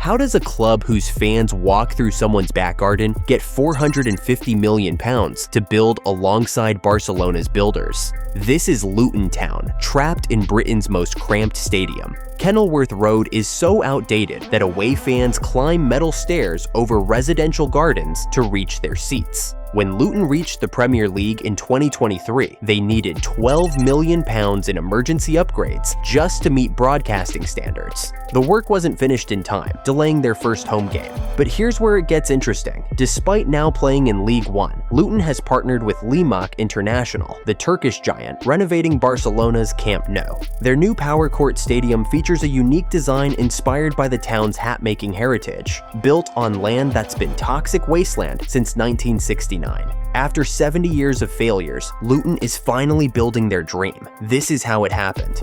How does a club whose fans walk through someone's back garden get £450 million to build alongside Barcelona's builders? This is Luton Town, trapped in Britain's most cramped stadium. Kenilworth Road is so outdated that away fans climb metal stairs over residential gardens to reach their seats. When Luton reached the Premier League in 2023, they needed £12 million in emergency upgrades just to meet broadcasting standards. The work wasn't finished in time, delaying their first home game. But here's where it gets interesting. Despite now playing in League One, Luton has partnered with Limak International, the Turkish giant, renovating Barcelona's Camp Nou. Their new Power Court stadium features a unique design inspired by the town's hat-making heritage, built on land that's been toxic wasteland since 1969. After 70 years of failures, Luton is finally building their dream. This is how it happened.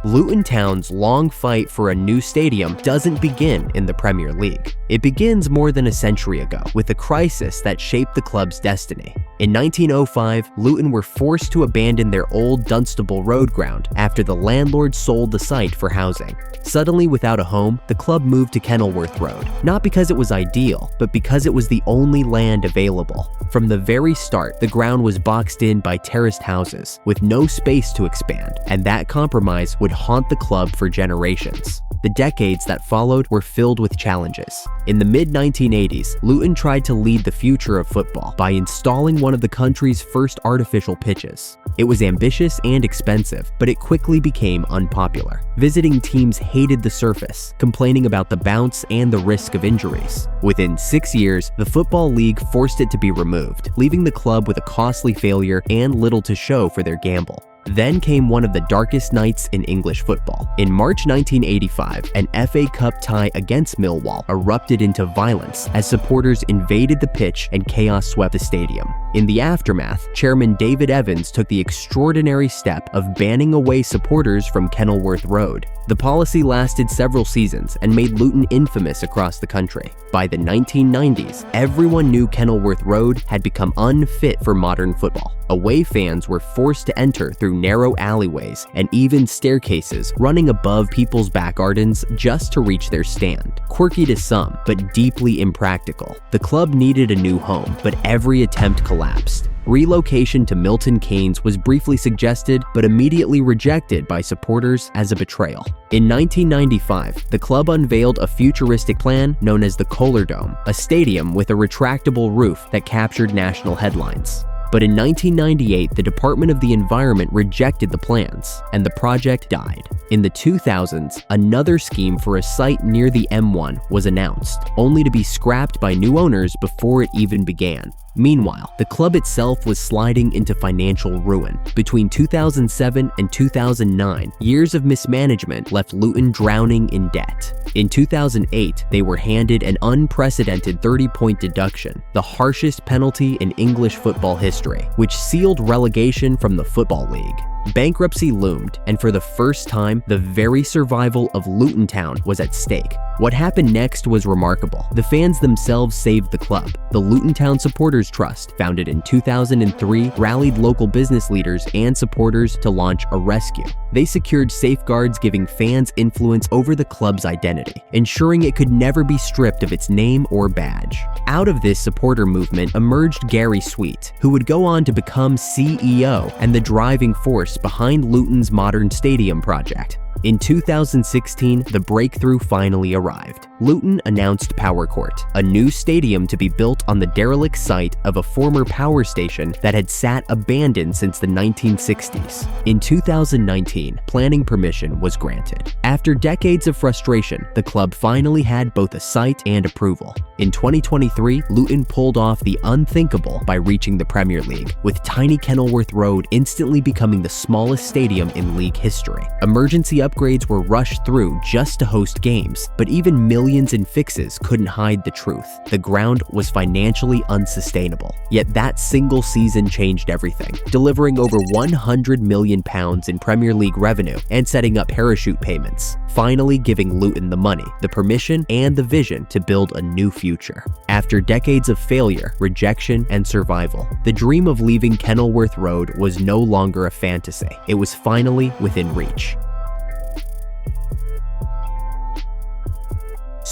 Luton Town's long fight for a new stadium doesn't begin in the Premier League. It begins more than a century ago with a crisis that shaped the club's destiny. In 1905, Luton were forced to abandon their old Dunstable Road ground after the landlord sold the site for housing. Suddenly without a home, the club moved to Kenilworth Road, not because it was ideal, but because it was the only land available. From the very start, the ground was boxed in by terraced houses, with no space to expand, and that compromise would haunt the club for generations. The decades that followed were filled with challenges. In the mid-1980s, Luton tried to lead the future of football by installing one of the country's first artificial pitches. It was ambitious and expensive, but it quickly became unpopular. Visiting teams hated the surface, complaining about the bounce and the risk of injuries. Within 6 years, the Football League forced it to be removed, leaving the club with a costly failure and little to show for their gamble. Then came one of the darkest nights in English football. In March 1985, an FA Cup tie against Millwall erupted into violence as supporters invaded the pitch and chaos swept the stadium. In the aftermath, Chairman David Evans took the extraordinary step of banning away supporters from Kenilworth Road. The policy lasted several seasons and made Luton infamous across the country. By the 1990s, everyone knew Kenilworth Road had become unfit for modern football. Away fans were forced to enter through narrow alleyways and even staircases running above people's back gardens just to reach their stand. Quirky to some, but deeply impractical. The club needed a new home, but every attempt collapsed. Relocation to Milton Keynes was briefly suggested, but immediately rejected by supporters as a betrayal. In 1995, the club unveiled a futuristic plan known as the Kohler Dome, a stadium with a retractable roof that captured national headlines. But in 1998, the Department of the Environment rejected the plans, and the project died. In the 2000s, another scheme for a site near the M1 was announced, only to be scrapped by new owners before it even began. Meanwhile, the club itself was sliding into financial ruin. Between 2007 and 2009, years of mismanagement left Luton drowning in debt. In 2008, they were handed an unprecedented 30-point deduction, the harshest penalty in English football history, which sealed relegation from the Football League. Bankruptcy loomed, and for the first time, the very survival of Luton Town was at stake. What happened next was remarkable. The fans themselves saved the club. The Luton Town Supporters Trust, founded in 2003, rallied local business leaders and supporters to launch a rescue. They secured safeguards giving fans influence over the club's identity, ensuring it could never be stripped of its name or badge. Out of this supporter movement emerged Gary Sweet, who would go on to become CEO and the driving force behind Luton's modern stadium project. In 2016, the breakthrough finally arrived. Luton announced Power Court, a new stadium to be built on the derelict site of a former power station that had sat abandoned since the 1960s. In 2019, planning permission was granted. After decades of frustration, the club finally had both a site and approval. In 2023, Luton pulled off the unthinkable by reaching the Premier League, with tiny Kenilworth Road instantly becoming the smallest stadium in league history. Emergency upgrades were rushed through just to host games, but even millions in fixes couldn't hide the truth. The ground was financially unsustainable. Yet that single season changed everything, delivering over £100 million in Premier League revenue and setting up parachute payments, finally giving Luton the money, the permission, and the vision to build a new future. After decades of failure, rejection, and survival, the dream of leaving Kenilworth Road was no longer a fantasy. It was finally within reach.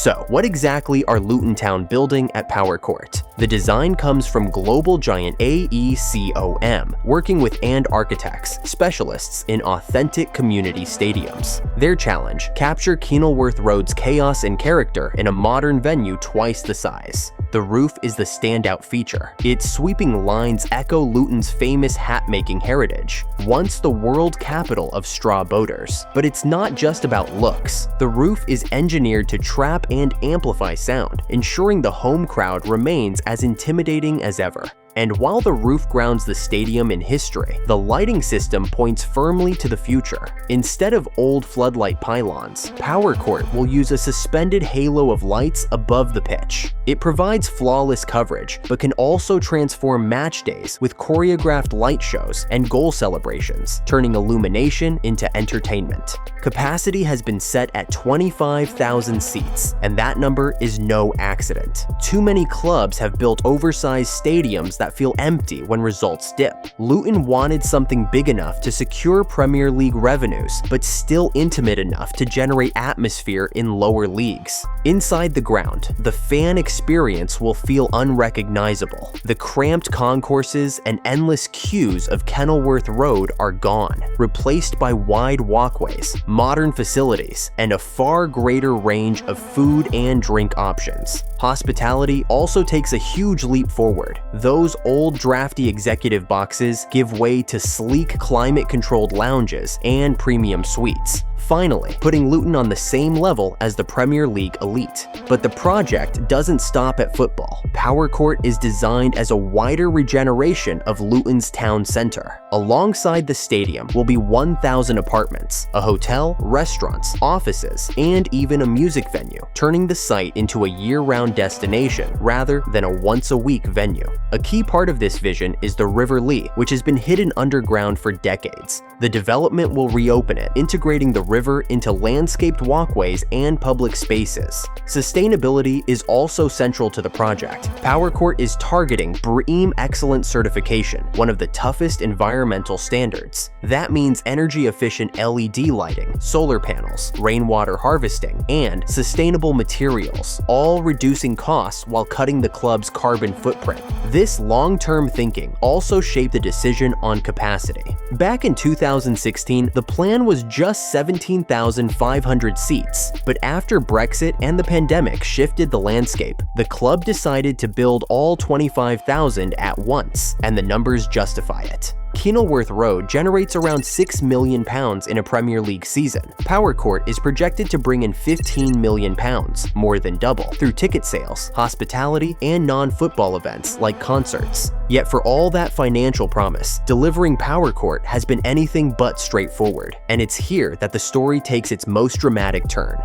So, what exactly are Luton Town building at Power Court? The design comes from global giant AECOM, working with and architects, specialists in authentic community stadiums. Their challenge: capture Kenilworth Road's chaos and character in a modern venue twice the size. The roof is the standout feature. Its sweeping lines echo Luton's famous hat-making heritage, once the world capital of straw boaters. But it's not just about looks. The roof is engineered to trap and amplify sound, ensuring the home crowd remains as intimidating as ever. And while the roof grounds the stadium in history, the lighting system points firmly to the future. Instead of old floodlight pylons, Power Court will use a suspended halo of lights above the pitch. It provides flawless coverage, but can also transform match days with choreographed light shows and goal celebrations, turning illumination into entertainment. Capacity has been set at 25,000 seats, and that number is no accident. Too many clubs have built oversized stadiums that feel empty when results dip. Luton wanted something big enough to secure Premier League revenues, but still intimate enough to generate atmosphere in lower leagues. Inside the ground, the fan experience will feel unrecognizable. The cramped concourses and endless queues of Kenilworth Road are gone, replaced by wide walkways, modern facilities, and a far greater range of food and drink options. Hospitality also takes a huge leap forward. Those old drafty executive boxes give way to sleek climate-controlled lounges and premium suites, finally putting Luton on the same level as the Premier League elite. But the project doesn't stop at football. Power Court is designed as a wider regeneration of Luton's town center. Alongside the stadium will be 1,000 apartments, a hotel, restaurants, offices, and even a music venue, turning the site into a year-round destination rather than a once-a-week venue. A key part of this vision is the River Lee, which has been hidden underground for decades. The development will reopen it, integrating the river into landscaped walkways and public spaces. Sustainability is also central to the project. Power Court is targeting BREEAM Excellent certification, one of the toughest environmental standards. That means energy-efficient LED lighting, solar panels, rainwater harvesting, and sustainable materials, all reducing costs while cutting the club's carbon footprint. This long-term thinking also shaped the decision on capacity. Back in 2016, the plan was just 17,500 seats, but after Brexit and the pandemic shifted the landscape, the club decided to build all 25,000 at once, and the numbers justify it. Kenilworth Road generates around £6 million in a Premier League season. Power Court is projected to bring in £15 million, more than double, through ticket sales, hospitality, and non-football events like concerts. Yet for all that financial promise, delivering Power Court has been anything but straightforward, and it's here that the story takes its most dramatic turn.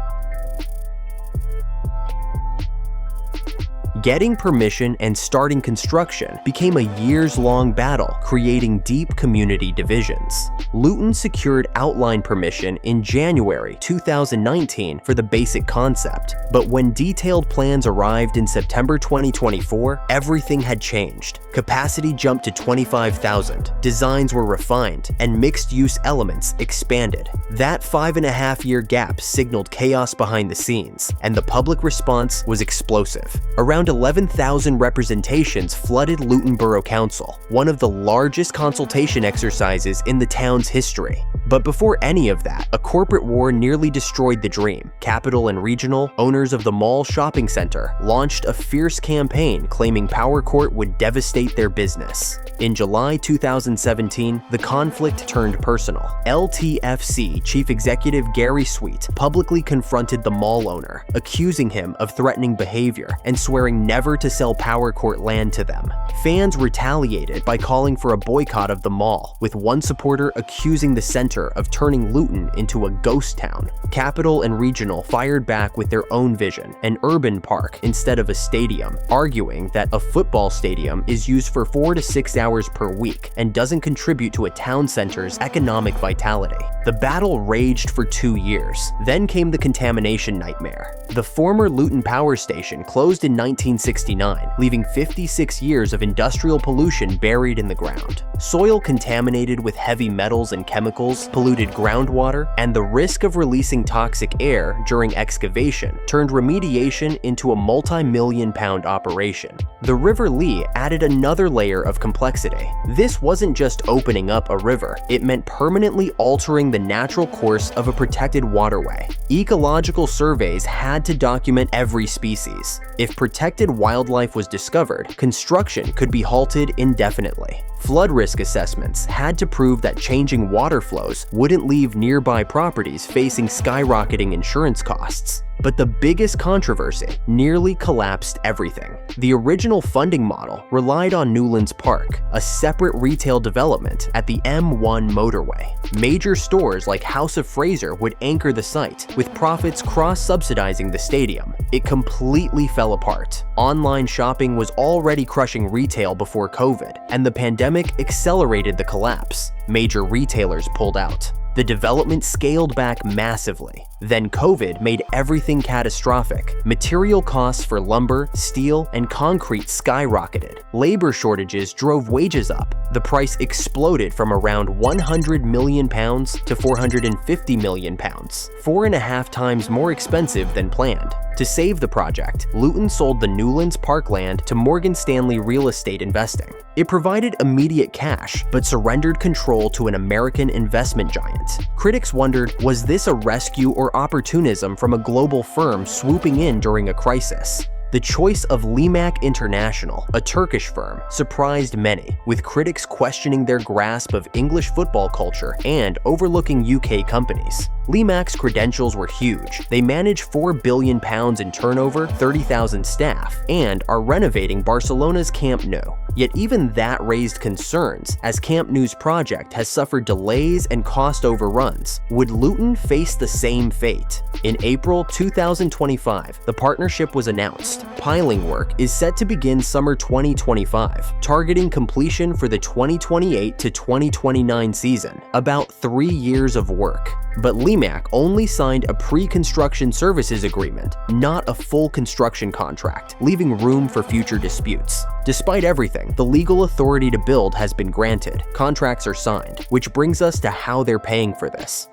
Getting permission and starting construction became a years-long battle, creating deep community divisions. Luton secured outline permission in January 2019 for the basic concept, but when detailed plans arrived in September 2024, everything had changed. Capacity jumped to 25,000, designs were refined, and mixed-use elements expanded. That 5.5-year gap signaled chaos behind the scenes, and the public response was explosive. Around 11,000 representations flooded Luton Borough Council, one of the largest consultation exercises in the town's history. But before any of that, a corporate war nearly destroyed the dream. Capital and Regional, owners of the Mall Shopping Center, launched a fierce campaign claiming Power Court would devastate their business. In July 2017, the conflict turned personal. LTFC Chief Executive Gary Sweet publicly confronted the mall owner, accusing him of threatening behavior and swearing never to sell Power Court land to them. Fans retaliated by calling for a boycott of the mall, with one supporter accusing the center of turning Luton into a ghost town. Capital and Regional fired back with their own vision, an urban park instead of a stadium, arguing that a football stadium is used for 4 to 6 hours per week and doesn't contribute to a town center's economic vitality. The battle raged for 2 years. Then came the contamination nightmare. The former Luton Power Station closed in 1969, leaving 56 years of industrial pollution buried in the ground. Soil contaminated with heavy metals and chemicals polluted groundwater, and the risk of releasing toxic air during excavation turned remediation into a multi-million-pound operation. The River Lee added another layer of complexity. This wasn't just opening up a river, it meant permanently altering the natural course of a protected waterway. Ecological surveys had to document every species. If protected wildlife was discovered, construction could be halted indefinitely. Flood risk assessments had to prove that changing water flows wouldn't leave nearby properties facing skyrocketing insurance costs. But the biggest controversy nearly collapsed everything. The original funding model relied on Newlands Park, a separate retail development at the M1 motorway. Major stores like House of Fraser would anchor the site, with profits cross-subsidizing the stadium. It completely fell apart. Online shopping was already crushing retail before COVID, and the pandemic accelerated the collapse. Major retailers pulled out. The development scaled back massively. Then COVID made everything catastrophic. Material costs for lumber, steel, and concrete skyrocketed. Labor shortages drove wages up. The price exploded from around £100 million to £450 million, 4.5 times more expensive than planned. To save the project, Luton sold the Newlands Parkland to Morgan Stanley Real Estate Investing. It provided immediate cash, but surrendered control to an American investment giant. Critics wondered, was this a rescue or opportunism from a global firm swooping in during a crisis? The choice of Limak International, a Turkish firm, surprised many, with critics questioning their grasp of English football culture and overlooking UK companies. Limak's credentials were huge. They manage £4 billion in turnover, 30,000 staff, and are renovating Barcelona's Camp Nou. Yet even that raised concerns, as Camp Nou's project has suffered delays and cost overruns. Would Luton face the same fate? In April 2025, the partnership was announced. Piling work is set to begin summer 2025, targeting completion for the 2028 to 2029 season, about 3 years of work. But Limak only signed a pre-construction services agreement, not a full construction contract, leaving room for future disputes. Despite everything, the legal authority to build has been granted. Contracts are signed, which brings us to how they're paying for this.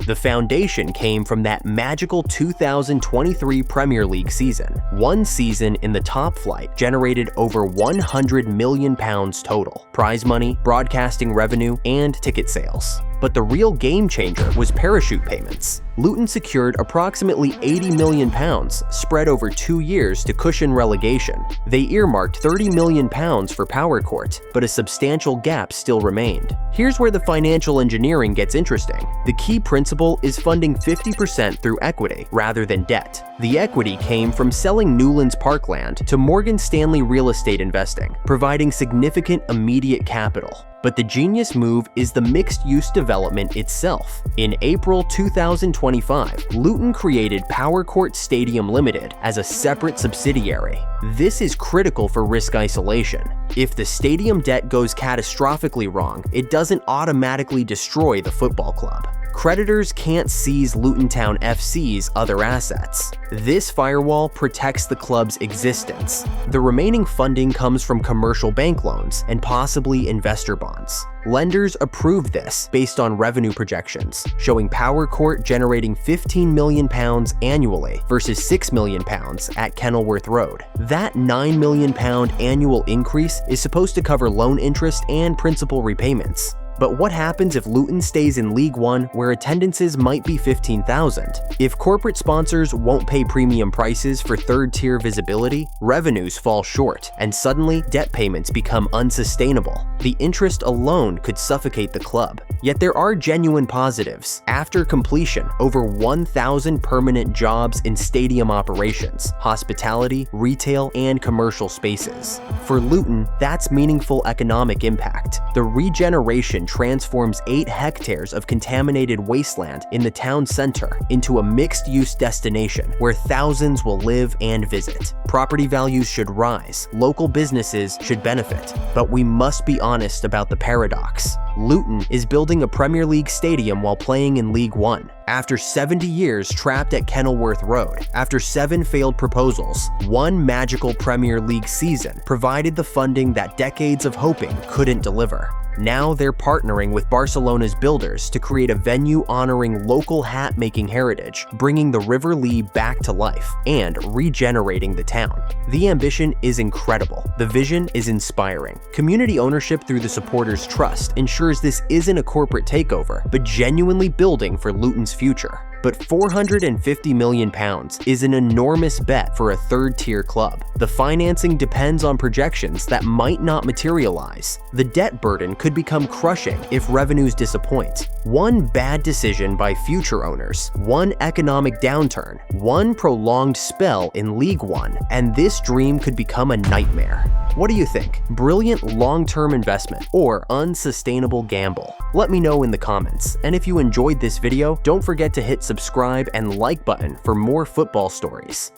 The foundation came from that magical 2023 Premier League season. One season in the top flight generated over £100 million total. Prize money, broadcasting revenue, and ticket sales. But the real game changer was parachute payments. Luton secured approximately £80 million spread over 2 years to cushion relegation. They earmarked £30 million for Power Court, but a substantial gap still remained. Here's where the financial engineering gets interesting. The key principle is funding 50% through equity rather than debt. The equity came from selling Newlands Parkland to Morgan Stanley Real Estate Investing, providing significant immediate capital. But the genius move is the mixed-use development itself. In April 2025, Luton created Power Court Stadium Limited as a separate subsidiary. This is critical for risk isolation. If the stadium debt goes catastrophically wrong, it doesn't automatically destroy the football club. Creditors can't seize Luton Town FC's other assets. This firewall protects the club's existence. The remaining funding comes from commercial bank loans and possibly investor bonds. Lenders approved this based on revenue projections, showing Power Court generating £15 million annually versus £6 million at Kenilworth Road. That £9 million annual increase is supposed to cover loan interest and principal repayments. But what happens if Luton stays in League One where attendances might be 15,000? If corporate sponsors won't pay premium prices for third-tier visibility, revenues fall short, and suddenly debt payments become unsustainable. The interest alone could suffocate the club. Yet there are genuine positives. After completion, over 1,000 permanent jobs in stadium operations, hospitality, retail, and commercial spaces. For Luton, that's meaningful economic impact. The regeneration transforms 8 hectares of contaminated wasteland in the town center into a mixed-use destination where thousands will live and visit. Property values should rise, local businesses should benefit, but we must be honest about the paradox. Luton is building a Premier League stadium while playing in League One. After 70 years trapped at Kenilworth Road, after 7 failed proposals, one magical Premier League season provided the funding that decades of hoping couldn't deliver. Now they're partnering with Barcelona's builders to create a venue honoring local hat-making heritage, bringing the River Lee back to life and regenerating the town. The ambition is incredible. The vision is inspiring. Community ownership through the supporters' trust ensures this isn't a corporate takeover, but genuinely building for Luton's future. But £450 million is an enormous bet for a third-tier club. The financing depends on projections that might not materialize. The debt burden could become crushing if revenues disappoint. One bad decision by future owners, one economic downturn, one prolonged spell in League One, and this dream could become a nightmare. What do you think? Brilliant long-term investment or unsustainable gamble? Let me know in the comments. And if you enjoyed this video, don't forget to hit subscribe and like button for more football stories.